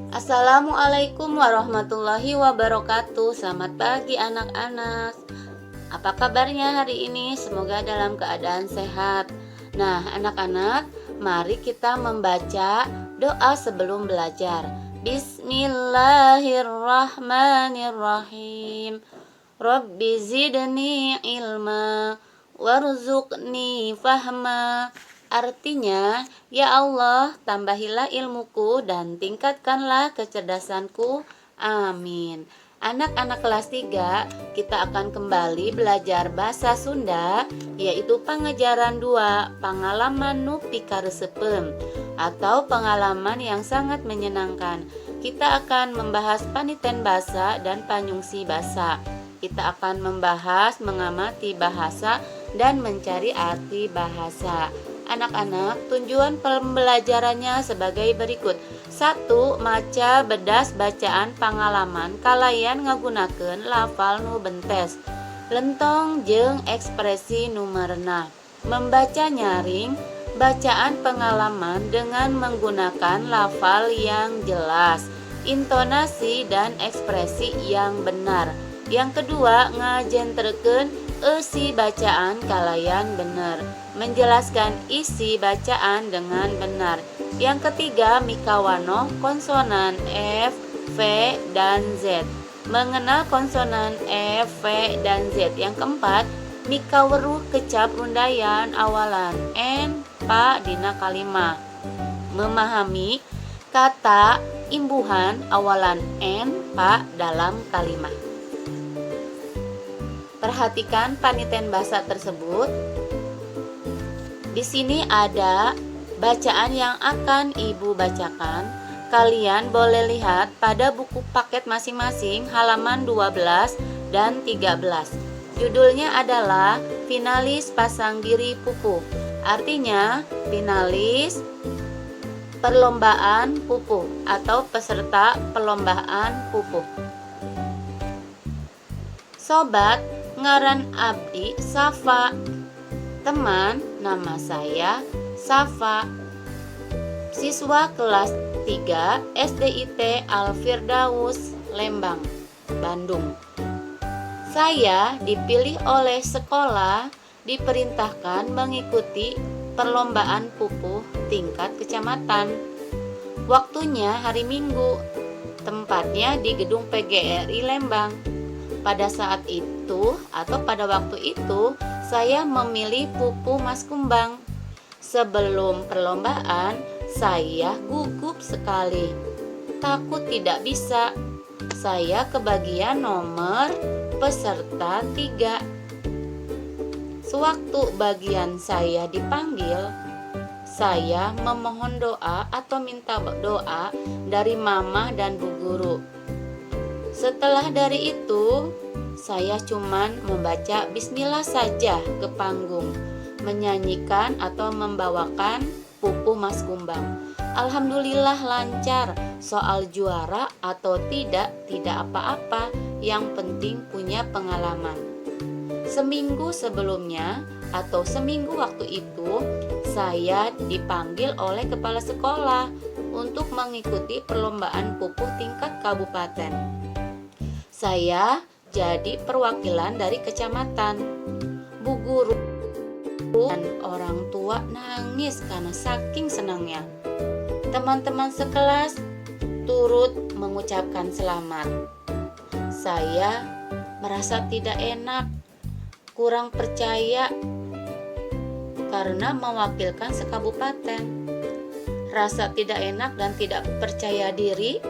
Assalamualaikum warahmatullahi wabarakatuh. Selamat pagi anak-anak. Apa kabarnya hari ini? Semoga dalam keadaan sehat. Nah, anak-anak, mari kita membaca doa sebelum belajar. Bismillahirrahmanirrahim. Rabbi zidni ilma warzuqni fahma. Artinya, ya Allah, tambahilah ilmuku dan tingkatkanlah kecerdasanku. Amin. Anak-anak kelas 3, kita akan kembali belajar bahasa Sunda, yaitu pengejaran 2, pengalaman nu pikaresepem, atau pengalaman yang sangat menyenangkan. Kita akan membahas paniten basa dan panyungsi basa. Kita akan membahas mengamati bahasa dan mencari arti bahasa. Anak-anak, tujuan pembelajarannya sebagai berikut. 1. Maca bedas bacaan pengalaman kalayan ngagunakeun lafal nu bentes, lentong jeung ekspresi nu merenah. Membaca nyaring bacaan pengalaman dengan menggunakan lafal yang jelas, intonasi dan ekspresi yang benar. Yang kedua, ngajenterkeun isi bacaan kalayan benar, menjelaskan isi bacaan dengan benar. Yang ketiga, mikawanoh konsonan F, V, dan Z, mengenal konsonan F, V, dan Z. Yang keempat, mikaweruh kecap rundayan awalan N, Pa dina kalima, memahami kata imbuhan awalan N, Pa dalam kalimat. Perhatikan paniten bahasa tersebut. Di sini ada bacaan yang akan Ibu bacakan. Kalian boleh lihat pada buku paket masing-masing halaman 12 dan 13. Judulnya adalah Finalis Pasanggiri Pupuh. Artinya finalis perlombaan pupuh atau peserta perlombaan pupuh. Sobat, ngaran abdi Safa. Teman, nama saya Safa. Siswa kelas 3 SDIT Al-Firdaus, Lembang, Bandung. Saya dipilih oleh sekolah diperintahkan mengikuti perlombaan pupuh tingkat kecamatan. Waktunya hari Minggu. Tempatnya di gedung PGRI Lembang. Pada saat itu atau pada waktu itu saya memilih pupuh Mas Kumbang. Sebelum perlombaan saya gugup sekali, takut tidak bisa. Saya kebagian nomor peserta 3. Sewaktu bagian saya dipanggil, saya memohon doa atau minta doa dari mama dan bu guru. Setelah dari itu, saya cuman membaca bismillah saja ke panggung, menyanyikan atau membawakan pupuh Mas Kumbang. Alhamdulillah lancar, soal juara atau tidak apa-apa, yang penting punya pengalaman. Seminggu sebelumnya atau seminggu waktu itu, saya dipanggil oleh kepala sekolah untuk mengikuti perlombaan pupuh tingkat kabupaten. Saya jadi perwakilan dari kecamatan. Bu guru dan orang tua nangis karena saking senangnya. Teman-teman sekelas turut mengucapkan selamat. Saya merasa tidak enak, kurang percaya karena mewakilkan sekabupaten. Rasa tidak enak dan tidak percaya diri,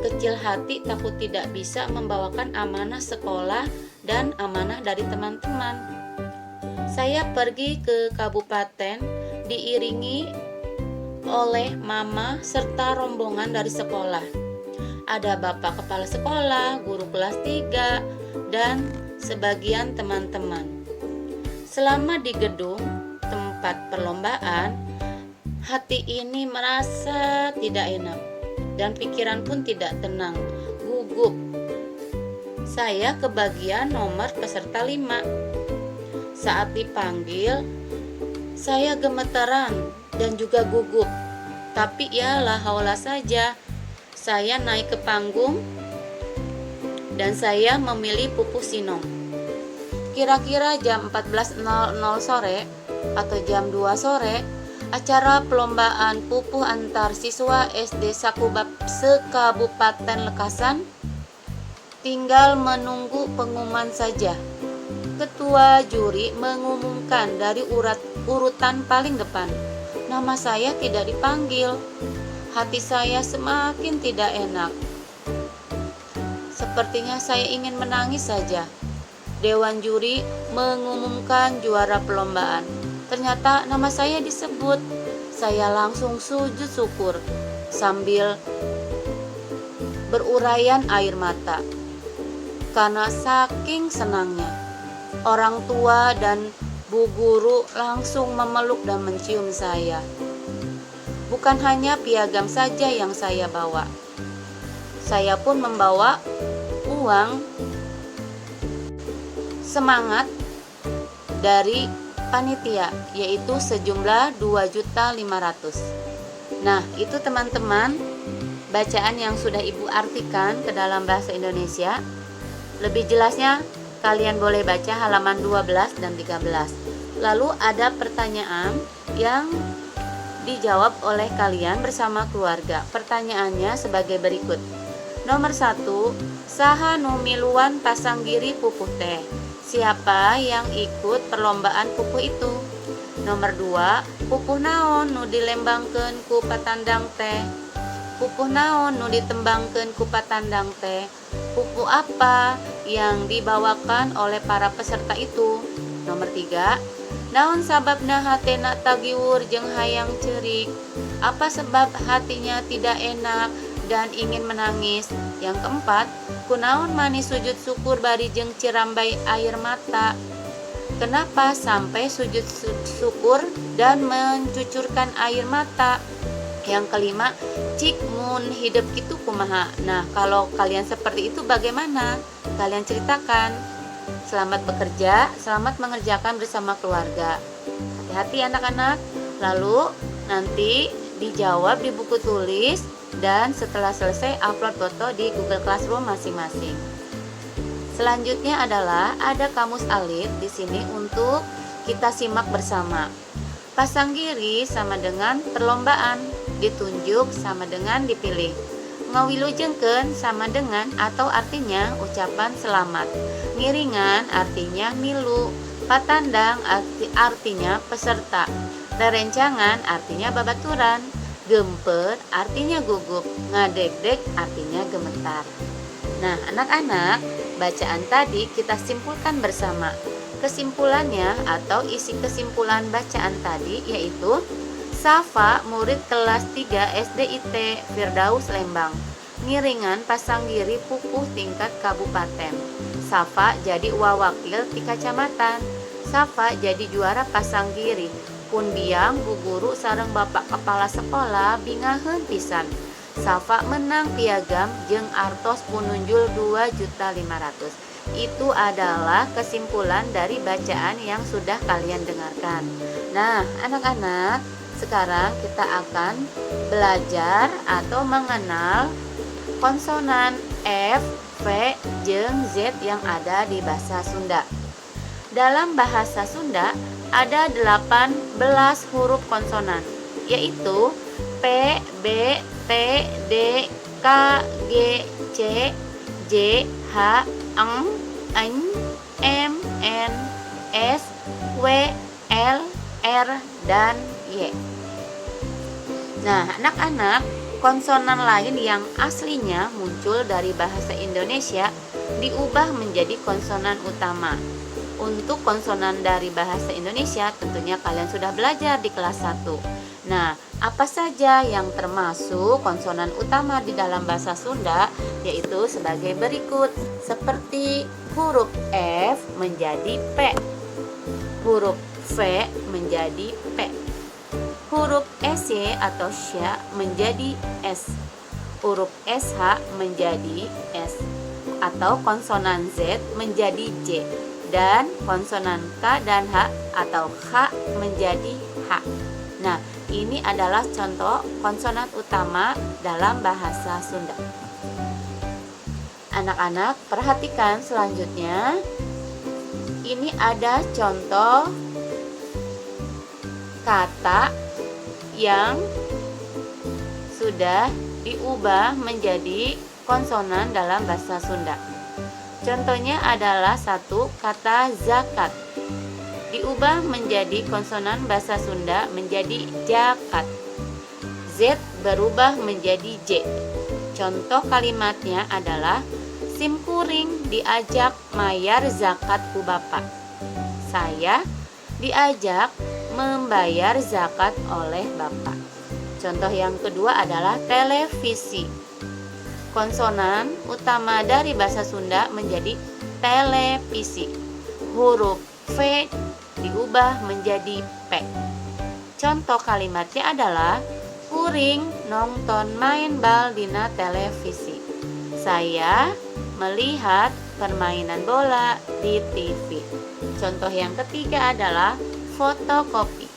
kecil hati, takut tidak bisa membawakan amanah sekolah dan amanah dari teman-teman. Saya pergi ke kabupaten diiringi oleh mama serta rombongan dari sekolah. Ada bapak kepala sekolah, guru kelas 3, dan sebagian teman-teman. Selama di gedung tempat perlombaan, hati ini merasa tidak enak dan pikiran pun tidak tenang, gugup. Saya kebagian nomor peserta 5. Saat dipanggil, saya gemeteran dan juga gugup. Tapi ya la haula saja. saya naik ke panggung dan saya memilih Pupuh Sinong. Kira-kira jam 14.00 sore atau jam 2 sore, acara perlombaan pupuh antar siswa SD Sekabupaten Lekasan tinggal menunggu pengumuman saja. Ketua juri mengumumkan dari urutan paling depan. Nama saya tidak dipanggil. Hati saya semakin tidak enak. Sepertinya saya ingin menangis saja. Dewan juri mengumumkan juara perlombaan. Ternyata nama saya disebut. Saya langsung sujud syukur sambil berurayan air mata. Karena saking senangnya, orang tua dan bu guru langsung memeluk dan mencium saya. Bukan hanya piagam saja yang saya bawa. Saya pun membawa uang semangat dari panitia, yaitu sejumlah 2.500.000. Nah, itu teman-teman bacaan yang sudah Ibu artikan ke dalam bahasa Indonesia. Lebih jelasnya kalian boleh baca halaman 12 dan 13. Lalu ada pertanyaan yang dijawab oleh kalian bersama keluarga. Pertanyaannya sebagai berikut. Nomor 1, saha nu miluan pasanggiri pupuh teh? Siapa yang ikut perlombaan pupuh itu? Nomor 2, pupuh naon nu dilembangkeun ku patandang teh? Pupuh naon nu ditembangkeun ku patandang teh? Pupuh apa yang dibawakan oleh para peserta itu? Nomor 3, naon sababna hatena tagiwur jeung hayang ceurik? Apa sebab hatinya tidak enak dan ingin menangis? Yang keempat, kunaon manis sujud syukur bari jeung cirambai air mata? Kenapa sampai sujud syukur dan mencucurkan air mata? Yang kelima, cik mun hidup gitu kumaha? Nah, kalau kalian seperti itu bagaimana? Kalian ceritakan. Selamat bekerja, selamat mengerjakan bersama keluarga. Hati-hati anak-anak. Lalu nanti dijawab di buku tulis dan setelah selesai upload foto di Google Classroom masing-masing. Selanjutnya adalah ada kamus alit di sini untuk kita simak bersama. Pasanggiri sama dengan perlombaan, ditunjuk sama dengan dipilih. Ngawilujengkeun sama dengan atau artinya ucapan selamat. Ngiringan artinya milu. Patandang artinya peserta. Rerencangan artinya babaturan. Gempet artinya gugup. Ngadeg-deg artinya gemetar. Nah, anak-anak, bacaan tadi kita simpulkan bersama. Kesimpulannya atau isi kesimpulan bacaan tadi yaitu Safa murid kelas 3 SDIT Firdaus Lembang, ngiringan pasanggiri pupuh tingkat kabupaten. Safa jadi wawakil di kecamatan. Safa jadi juara pasanggiri. Pun biang bu guru sareng bapak kepala sekolah bingaheun pisan. Safa menang piagam jeung artos pununjul 2.500.000. Itu adalah kesimpulan dari bacaan yang sudah kalian dengarkan. Nah, anak-anak, sekarang kita akan belajar atau mengenal konsonan F, V, jeung Z yang ada di bahasa Sunda. Dalam bahasa Sunda ada 18 huruf konsonan, yaitu P, B, T, D, K, G, C, J, H, Eng, M, N, S, W, L, R, dan Y. Nah, anak-anak, konsonan lain yang aslinya muncul dari bahasa Indonesia diubah menjadi konsonan utama. Untuk konsonan dari bahasa Indonesia tentunya kalian sudah belajar di kelas 1. Nah, apa saja yang termasuk konsonan utama di dalam bahasa Sunda? Yaitu sebagai berikut. Seperti huruf F menjadi P, huruf V menjadi P, huruf SY atau SY menjadi S, huruf SH menjadi S, atau konsonan Z menjadi J, dan konsonan K dan H atau H menjadi H. Nah, ini adalah contoh konsonan utama dalam bahasa Sunda. Anak-anak, perhatikan selanjutnya. Ini ada contoh kata yang sudah diubah menjadi konsonan dalam bahasa Sunda. Contohnya adalah satu kata zakat. Diubah menjadi konsonan bahasa Sunda menjadi jakat. Z berubah menjadi J. Contoh kalimatnya adalah simkuring diajak mayar zakat ku bapak. Saya diajak membayar zakat oleh bapak. Contoh yang kedua adalah televisi. Konsonan utama dari bahasa Sunda menjadi televisi. Huruf V diubah menjadi P. Contoh kalimatnya adalah kuring nonton main bal dina televisi. Saya melihat permainan bola di TV. Contoh yang ketiga adalah fotokopi.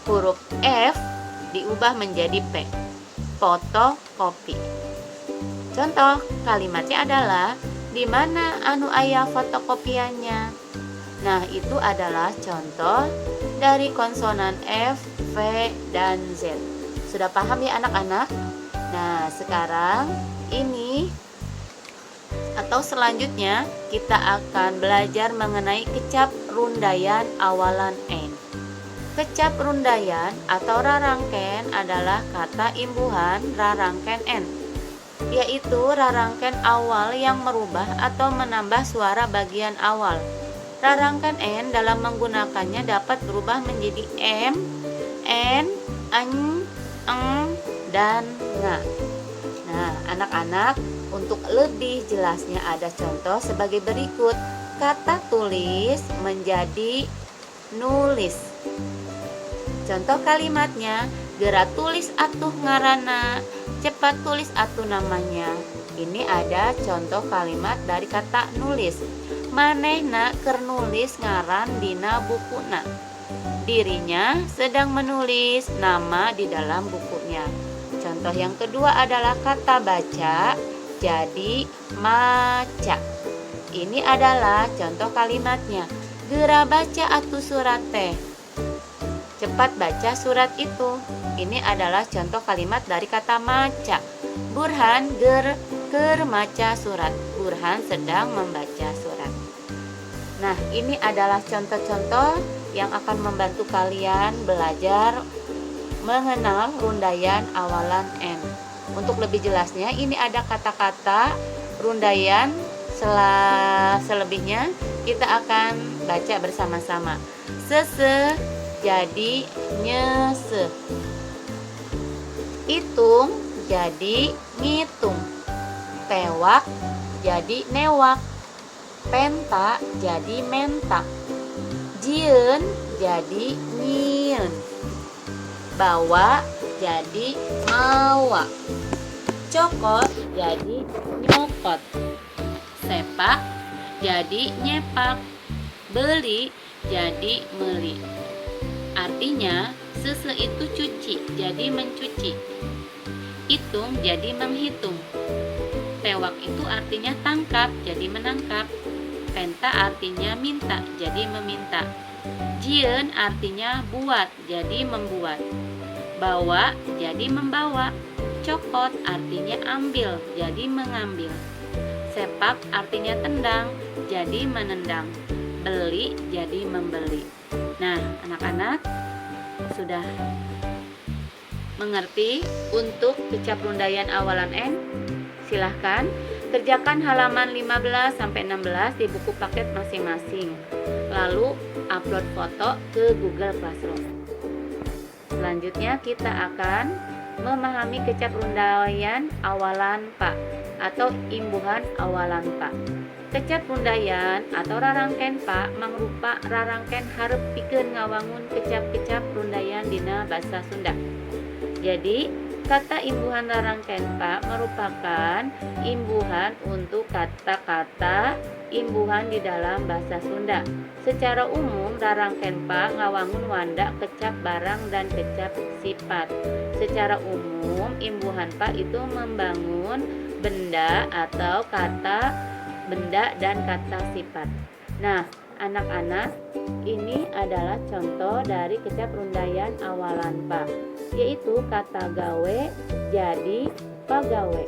Huruf F diubah menjadi P. Fotokopi. Contoh kalimatnya adalah di mana anu aya fotokopiannya. Nah, itu adalah contoh dari konsonan F, V, dan Z. Sudah paham ya anak-anak? Nah, sekarang ini atau selanjutnya kita akan belajar mengenai kecap rundayan awalan N. Kecap rundayan atau rarangken adalah kata imbuhan rarangken N, yaitu rarangken awal yang merubah atau menambah suara bagian awal. Rarangken N dalam menggunakannya dapat berubah menjadi M, N, Eng, dan Nga. Nah, anak-anak, untuk lebih jelasnya ada contoh sebagai berikut. Kata tulis menjadi nulis. Contoh kalimatnya, gerak tulis atuh ngaranna, cepat tulis atuh namanya. Ini ada contoh kalimat dari kata nulis. Manehna keur nulis ngaran dina bukuna. Dirinya sedang menulis nama di dalam bukunya. Contoh yang kedua adalah kata baca jadi maca. Ini adalah contoh kalimatnya. Geura baca atuh surat teh. Cepat baca surat itu. Ini adalah contoh kalimat dari kata maca. Burhan keur maca surat. Burhan sedang membaca surat. Nah, ini adalah contoh-contoh yang akan membantu kalian belajar mengenal rundaian awalan N. Untuk lebih jelasnya, ini ada kata-kata rundaian, selebihnya kita akan baca bersama-sama. Sese jadi nyese. Hitung jadi ngitung. Tewak jadi newak. Penta jadi mentak. Jieun jadi nyieun. Bawa jadi mawa. Cokot jadi nyokot. Sepak jadi nyepak. Beli jadi meli. Artinya sese itu cuci jadi mencuci. Hitung jadi menghitung. Tewak itu artinya tangkap jadi menangkap. Penta artinya minta jadi meminta. Jieun artinya buat jadi membuat. Bawa jadi membawa. Cokot artinya ambil jadi mengambil. Sepak artinya tendang jadi menendang. Beli jadi membeli. Nah, anak-anak sudah mengerti untuk kecap rundaian awalan N? Silahkan kerjakan halaman 15-16 di buku paket masing-masing. Lalu upload foto ke Google Classroom. Selanjutnya kita akan memahami kecap rundaian awalan Pak atau imbuhan awalan Pak. Kecap rundaian atau rarangken Pak mangrupa rarangken hareup pikeun ngawangun kecap-kecap rundaian dina basa Sunda. Jadi Kata imbuhan larang kenpa merupakan imbuhan untuk kata-kata imbuhan di dalam bahasa Sunda. Secara umum, larang kenpa ngawangun wanda kecap barang dan kecap sifat. Secara umum, imbuhan pa itu membangun benda atau kata benda dan kata sifat. Nah, anak-anak, ini adalah contoh dari kecap rundaian awalan pa, yaitu kata gawe jadi pagawe,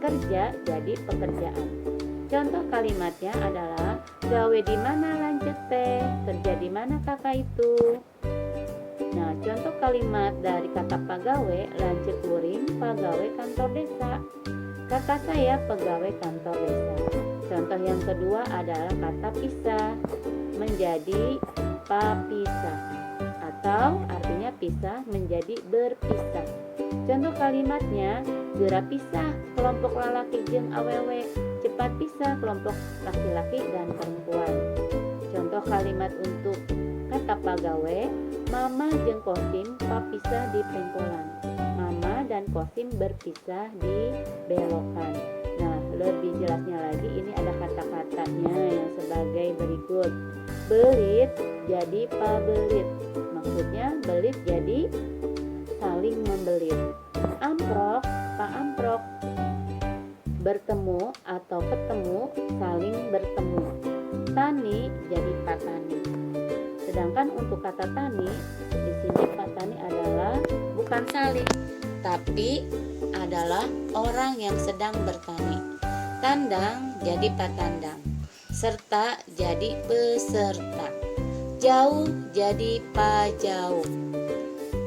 kerja jadi pekerjaan. Contoh kalimatnya adalah gawe di mana lanjut teh, kerja di mana kakak itu. Nah, contoh kalimat dari kata pagawe, lanjut luring pagawe kantor desa. Kakak saya pegawai kantor desa. Contoh yang kedua adalah kata pisah, menjadi papisah, atau artinya pisah menjadi berpisah. Contoh kalimatnya, geura pisah kelompok lalaki jeung awewe, cepat pisah kelompok laki-laki dan perempuan. Contoh kalimat untuk kata pagawe, mama jeung kosim papisah di pengkolan. Mama dan kosim berpisah di belokan. Nah, lebih jelasnya lagi ini ada kata-katanya yang sebagai berikut. Belit jadi pabelit. Maksudnya belit jadi saling membelit. Amprok, paamprok. Bertemu atau ketemu, saling bertemu. Tani jadi patani. Sedangkan untuk kata tani, di sini patani adalah bukan saling, tapi adalah orang yang sedang bertani. Tandang jadi patandang, serta jadi peserta. Jauh jadi pajauh.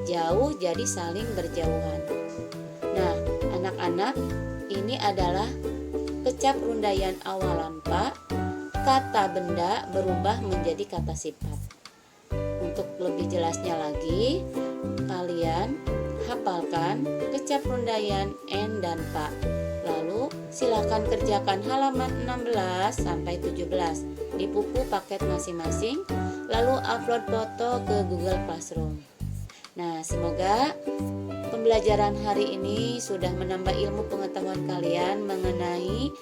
Jauh jadi saling berjauhan. Nah, anak-anak, ini adalah kecap rundaian awalan pa. Kata benda berubah menjadi kata sifat. Untuk lebih jelasnya lagi, kalian hafalkan kecap rundaian en dan pa. Lalu silakan kerjakan halaman 16 sampai 17 di buku paket masing-masing, lalu upload foto ke Google Classroom. Nah, semoga pembelajaran hari ini sudah menambah ilmu pengetahuan kalian mengenai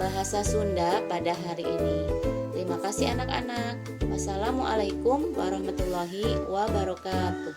bahasa Sunda pada hari ini. Terima kasih anak-anak. Wassalamualaikum warahmatullahi wabarakatuh.